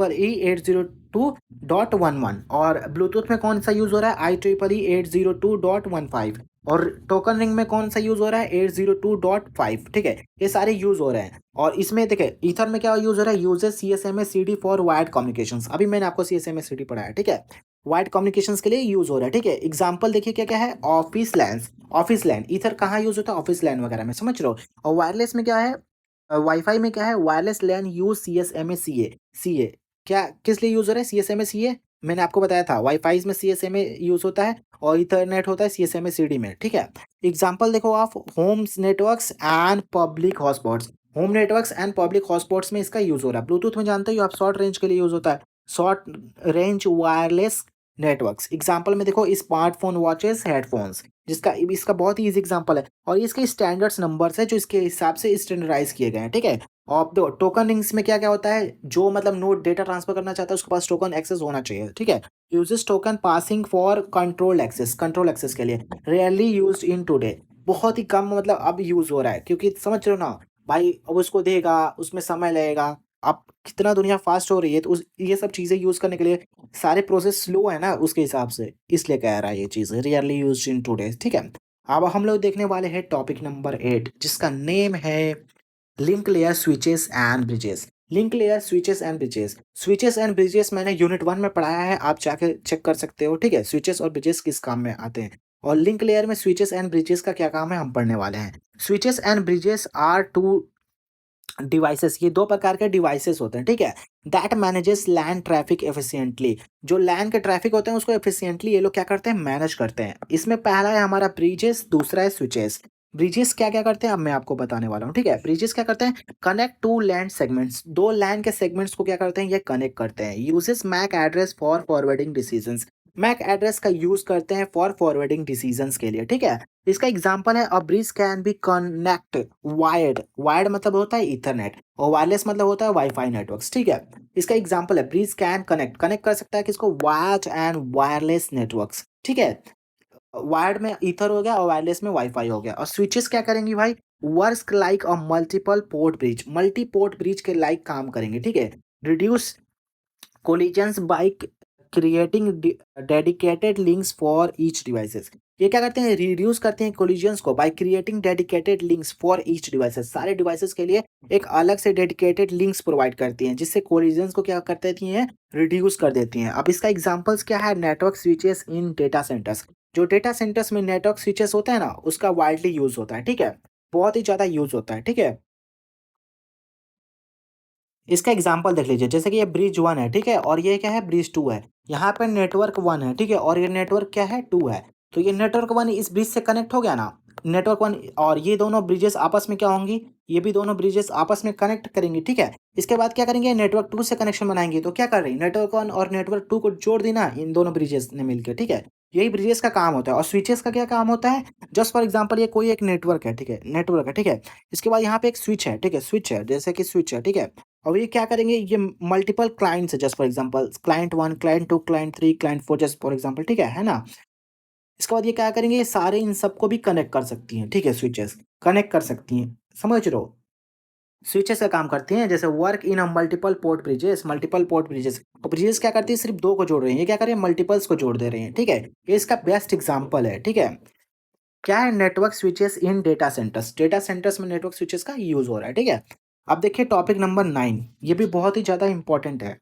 802.11 और ब्लूटूथ में कौन-सा यूज़ हो रहा है IEEE 802.15 और टोकन रिंग में कौन-सा यूज़ हो रहा है 802.5 ठीक है? ये सारे यूज़ हो रहे हैं। और इसमें देखिए ईथर में क्या यूज़ हो रहा है uses CSMA CD for wired communications अभी मैंने आपको सीएसएमए सीडी पढ़ाया ठीक है वायर्ड कम्युनिकेशंस के लिए यूज़ हो रहा है ठीक है एग्जांपल देखिए क्या क्या है ऑफिस लैन ईथर कहाँ यूज़ होता है ऑफिस लैन वगैरह में समझ रहे हो और वायरलेस में क्या है वाईफाई में क्या है वायरलेस लैन यूज सीएसएमए सीए क्या किस लिए यूज़ हो रहा है सीएसएमए सीए मैंने आपको बताया था वाईफाई में सीएसएमए यूज़ होता है और ईथरनेट होता है सीएसएमए सीडी में ठीक है एग्जांपल देखो आप homes networks and public hotspots home networks and public hotspots में इसका यूज़ हो रहा है। ब्लूटूथ में जानते हो आप शॉर्ट रेंज के लिए यूज़ होता है। Short range wireless networks example में देखो स्मार्टफ़ोन, वॉचेस, हेडफ़ोन्स जिसका इसका बहुत ही ईज़ी एग्जांपल है और इसके स्टैंडर्ड्स नंबर्स हैं जो इसके हिसाब से स्टैंडर्डाइज़ किए गए हैं, ठीक है? और दो टोकन रिंग्स में क्या-क्या होता है जो मतलब नोड डेटा ट्रांसफ़र करना चाहता है उसके पास टोकन एक्सेस होना चाहिए, ठीक है? Uses token passing for control access के लिए रेयरली यूज्ड इन टुडे बहुत ही कम मतलब अब यूज़ हो रहा है क्योंकि समझ रहे हो ना भाई अब उसको देगा, उसमें समय लगेगा। अब कितना दुनिया फ़ास्ट हो रही है तो उस ये सब चीज़ें यूज़ करने के लिए सारे प्रोसेस स्लो है ना उसके हिसाब से, इसलिए कह रहा है ये चीज़ रियरली यूज्ड इन टुडे ठीक है? अब हम लोग देखने वाले हैं टॉपिक नंबर 8 जिसका नेम है link layer switches and bridges. Link layer switches and bridges. Switches and bridges मैंने यूनिट 1 में पढ़ाया है, आप जाके चेक कर सकते हो, ठीक है? स्विचेस और ब्रिजेस किस काम में आते हैं और लिंक लेयर में स्विचेस एंड ब्रिजेस का क्या काम है हम पढ़ने वाले हैं। Switches and bridges are 2 devices ये 2 प्रकार के डिवाइसेस होते हैं, ठीक है? That manages LAN traffic efficiently जो लैन के ट्रैफिक होते हैं उसको एफिशिएंटली ये लोग क्या करते हैं मैनेज करते हैं। इसमें पहला है हमारा ब्रिजेस, दूसरा है स्विचेस। ब्रिजेस क्या-क्या करते हैं अब मैं आपको बताने वाला हूँ, ठीक है? ब्रिजेस क्या करते हैं कनेक्ट टू लैन सेगमेंट्स 2 लैन के सेगमेंट्स को क्या करते हैं ये कनेक्ट करते हैं। Uses MAC address for forwarding decisions MAC address का यूज़ करते हैं फॉर फॉरवर्डिंग डिसीजंस के लिए, ठीक है? इसका एग्जांपल है अ bridge can be connect wired मतलब होता है ईथरनेट और वायरलेस मतलब होता है वाईफाई नेटवर्क्स ठीक है इसका एग्जांपल है ब्रिज कैन कनेक्ट कर सकता है किसको वायर्ड एंड वायरलेस नेटवर्क्स ठीक है वायर्ड में ईथर हो गया और वायरलेस में वाईफाई हो गया और स्विचेस क्या करेंगी भाई work like a multi port bridge के लाइक काम करेंगे ठीक है reduce collisions by creating dedicated links for each devices ये क्या करते हैं रिड्यूस करते हैं कोलिजन्स को by creating dedicated links for each devices सारे डिवाइसेस के लिए एक अलग से डेडिकेटेड लिंक्स प्रोवाइड करती हैं जिससे कोलिजन्स को क्या कर देती हैं रिड्यूस कर देती हैं अब इसका एग्जांपल्स क्या है नेटवर्क स्विचेस इन डेटा सेंटर्स जो डेटा सेंटर्स में नेटवर्क स्विचेस होता है ना उसका वाइडली यूज होता है ठीक है बहुत ही ज्यादा यूज होता है ठीक है इसका एग्जांपल देख लीजिए जैसे कि ये ब्रिज 1 है, ठीक है? और ये क्या है ब्रिज 2 है। यहाँ पे नेटवर्क 1 है, ठीक है? और ये नेटवर्क क्या है 2 है। तो ये नेटवर्क 1 इस ब्रिज से कनेक्ट हो गया ना? नेटवर्क 1 और ये दोनों ब्रिजेस आपस में क्या होंगी? ये भी दोनों ब्रिजेस आपस में कनेक्ट करेंगी, ठीक है? इसके बाद क्या करेंगे नेटवर्क 2 से कनेक्शन बनाएँगे। तो क्या कर रही है नेटवर्क 1 और नेटवर्क 2 को जोड़ दी ना इन दोनों ब्रिजेस ने मिलके, ठीक है? यही ब्रिजेस का काम होता है और स्विचेस का क्या काम होता है? जस्ट फॉर एग्जांपल ये कोई एक नेटवर्क है, ठीक है? नेटवर्क है, ठीक है? इसके बाद यहाँ पे एक स्विच है, ठीक है? स्विच है, जैसे कि स्विच है, ठीक है? और ये क्या करेंगे ये मल्टीपल क्लाइंट्स है just for example client 1 client 2 client 3 client 4 just for example ठीक है ना? इसके बाद ये क्या करेंगे ये सारे इन सबको भी कनेक्ट कर सकती हैं, ठीक है स्विचेस कनेक्ट कर सकती हैं, समझ रहे हो? स्विचेस का काम करती हैं जैसे work in a multiple port bridges और ब्रिजेस क्या करती है सिर्फ 2 को जोड़ रही हैं, ये क्या कर रही है मल्टीपल्स को जोड़ दे रही हैं, ठीक है? ये इसका बेस्ट एग्जांपल है, ठीक है? क्या है नेटवर्क स्विचेस इन डेटा सेंटर्स में नेटवर्क स्विचेस का यूज़ हो रहा है, ठीक है? अब देखिए टॉपिक नंबर 9 ये भी बहुत ही ज़्यादा इंपॉर्टेंट है।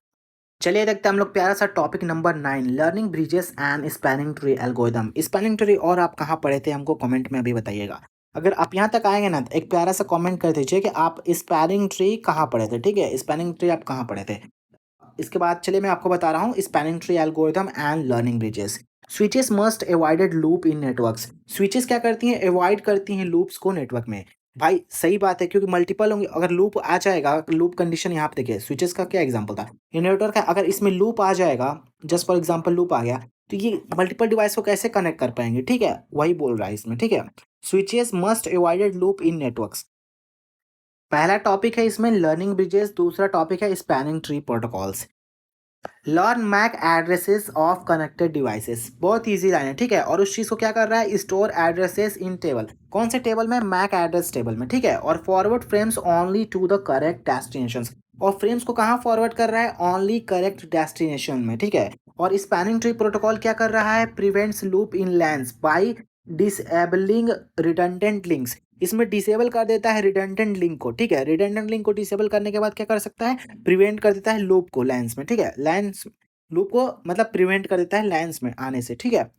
चलिए देखते हैं हम लोग प्यारा सा topic number 9 learning bridges and spanning tree algorithm spanning tree और आप कहाँ पढ़े थे हमको कमेंट में अभी बताइएगा। अगर आप यहाँ तक आएँगे ना तो एक प्यारा सा कमेंट कर दीजिए कि आप स्पैनिंग ट्री कहाँ पढ़े थे, ठीक है? स्पैनिंग ट्री आप कहाँ पढ़े थे? इसके बाद चलिए मैं आपको बता रहा हूँ spanning tree algorithm and learning bridges switches must avoided loop in networks switches क्या करती हैं अवॉइड करती हैं लूप्स को नेटवर्क में भाई सही बात है क्योंकि मल्टीपल होंगे अगर लूप आ जाएगा लूप कंडीशन यहाँ पे देखिए स्विचेस का क्या एग्जांपल था ये नेटवर्क है अगर इसमें लूप आ जाएगा जस्ट फॉर एग्जांपल लूप आ गया तो ये मल्टीपल डिवाइस को कैसे कनेक्ट कर पाएंगे ठीक है वही बोल रहा है इसमें ठीक है switches must avoided loop in networks पहला टॉपिक है इसमें लर्निंग ब्रिजेस दूसरा टॉपिक है spanning tree protocols learn MAC addresses of connected devices, बहुत इजी लाइन है, ठीक है। और उस चीज़ को क्या कर रहा है, स्टोर एड्रेसेस इन टेबल, कौन से टेबल में, मैक एड्रेस टेबल में, ठीक है। और forward frames only to the correct destination, और फ्रेम्स को कहाँ फॉरवर्ड कर रहा है, ओनली करेक्ट डेस्टिनेशन में, ठीक है। और स्पैनिंग ट्री प्रोटोकॉल क्या कर रहा है, prevents loop in lens by disabling redundant links, इसमें डिसेबल कर देता है रिडंडेंट लिंक को, ठीक है। रिडंडेंट लिंक को डिसेबल करने के बाद क्या कर सकता है, प्रिवेंट कर देता है लूप को लैंस में, ठीक है। लैंस लूप को मतलब प्रिवेंट कर देता है लैंस में आने से, ठीक है।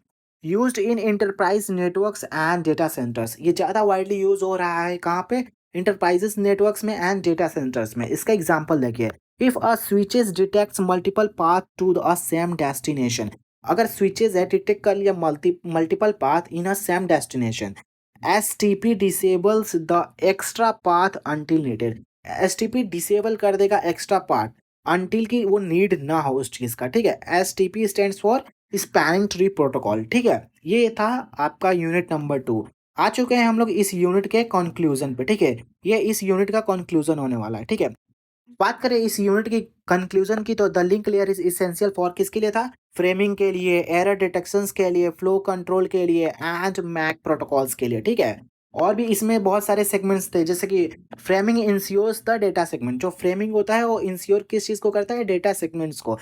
Used in enterprise networks and data centres, ये ज़्यादा वाइडली यूज हो रहा है कहाँ पे, इंटरप्राइजेस नेटवर्क्स में एंड डेटा सेंटर्स में। इसका एग्जांपल देखिए, if a switches detects multiple path to a same destination, अगर स्विचेस है डिटेक्ट कर लिया multiple path in a same destination, STP disables the extra path until needed, STP disable कर देगा extra path until की वो need ना हो उस चीज़ का, ठीक है। STP stands for spanning tree protocol, ठीक है। ये था आपका यूनिट नंबर 2। आ चुके हैं हम लोग इस यूनिट के कंक्लूजन पे, ठीक है। ये इस यूनिट का कंक्लूजन होने वाला है, ठीक है। बात करें इस यूनिट की कंक्लूजन की, तो the link layer is essential for किसके लिए था, फ्रेमिंग के लिए, एरर डिटेक्शंस के लिए, फ्लो कंट्रोल के लिए एंड मैक प्रोटोकॉल्स के लिए, ठीक है। और भी इसमें बहुत सारे सेगमेंट्स थे, जैसे कि framing ensures the data segment, जो फ्रेमिंग होता है वो इंश्योर किस चीज को करता है, डेटा सेगमेंट्स को।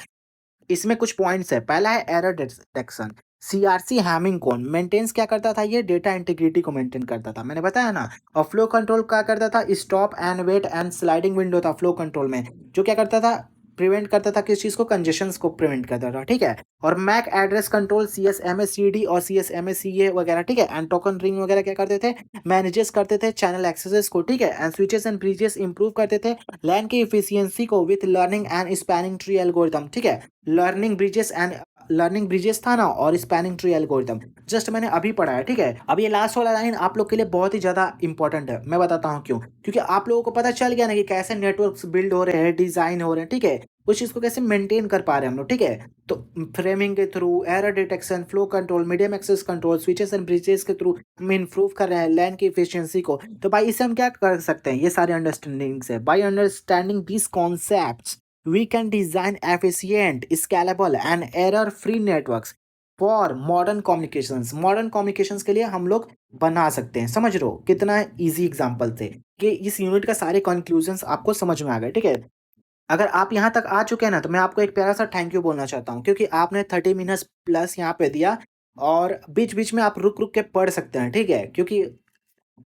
इसमें कुछ पॉइंट्स है, पहला है एरर डिटेक्शन, सीआरसी हैमिंग कोन मेंटेन्स क्या करता था, ये डेटा इंटीग्रिटी को मेंटेन करता था, मैंने बताया ना। और फ्लो कंट्रोल क्या करता था, stop and wait and sliding window था फ्लो कंट्रोल में, जो क्या करता था, प्रिवेंट करता था किस चीज को, कंजेशंस को प्रिवेंट करता था, ठीक है। और MAC address control C S M S C D और C S M S C A वगैरह, ठीक है। एंड टोकन रिंग वगैरह क्या करते थे, मैनेजेस करते थे चैनल एक्सेसेस को, ठीक है। And switches and bridges improve करते थे लैन की इफिशियंसी को with learning and spanning tree algorithm, ठीक है। लर्निंग ब्रिजेस था ना, और स्पैनिंग ट्री एल्गोरिथम जस्ट मैंने अभी पढ़ा है, ठीक है। अब ये लास्ट वाला लाइन आप लोग के लिए बहुत ही ज्यादा इंपॉर्टेंट है, मैं बताता हूँ क्यों, क्योंकि आप लोगों को पता चल गया ना कि कैसे नेटवर्क्स बिल्ड हो रहे हैं, डिजाइन हो रहे हैं, ठीक है। उस चीज को कैसे मेंटेन कर पा रहे हैं हम लोग, ठीक है। तो फ्रेमिंग के through, error detection, flow control, medium access control, switches and bridges के थ्रू हम इंप्रूव कर रहे हैं लैन की एफिशिएंसी को। तो भाई इससे हम क्या कर सकते हैं, ये सारे अंडरस्टैंडिंग से, by understanding this concepts we can design efficient, scalable and error-free networks for modern communications। modern communications के लिए हम लोग बना सकते हैं, समझ रहे हो कितना इजी एग्जांपल थे, कि इस यूनिट का सारे कंक्लूजन्स आपको समझ में आ गए, ठीक है। अगर आप यहाँ तक आ चुके हैं ना, तो मैं आपको एक प्यारा सा थैंक यू बोलना चाहता हूँ, क्योंकि आपने 30 मिनट्स प्लस यहाँ पे दिया, और बीच बीच में आप रुक रुक के पढ़ सकते हैं, ठीक है। क्योंकि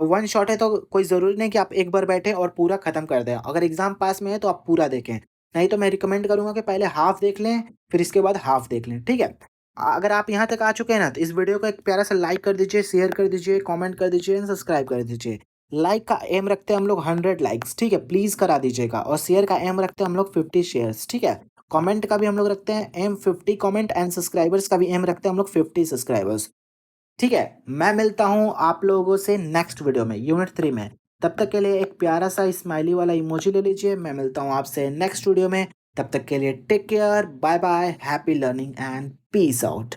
वन शॉट है, तो कोई ज़रूरी नहीं कि आप एक बार बैठे और पूरा ख़त्म कर दें। अगर एग्ज़ाम पास में है तो आप पूरा देखें, नहीं तो मैं रिकमेंड करूँगा कि पहले हाफ़ देख लें, फिर इसके बाद हाफ़ देख लें, ठीक है? अगर आप यहाँ तक आ चुके हैं ना, तो इस वीडियो को एक प्यारा-सा लाइक कर दीजिए, शेयर कर दीजिए, कमेंट कर दीजिए एंड सब्सक्राइब कर दीजिए। लाइक का एम रखते हैं हम लोग 100 लाइक्स, ठीक है? प्लीज़ करा दीजिएगा, और शेयर का एम रखते हैं हम लोग 50 शेयर्स, ठीक है? कमेंट का भी हम लोग रखते हैं एम 50 कमेंट, एंड सब्सक्राइबर्स का भी एम रखते हैं हम लोग 50 सब्सक्राइबर्स। ठीक है, मैं मिलता हूँ आप लोगों से नेक्स्ट वीडियो में यूनिट 3 में। तब तक के लिए एक प्यारा सा स्माइली वाला इमोजी ले लीजिए। मैं मिलता हूँ आपसे नेक्स्ट वीडियो में। तब तक के लिए take care, bye bye, happy learning and peace out.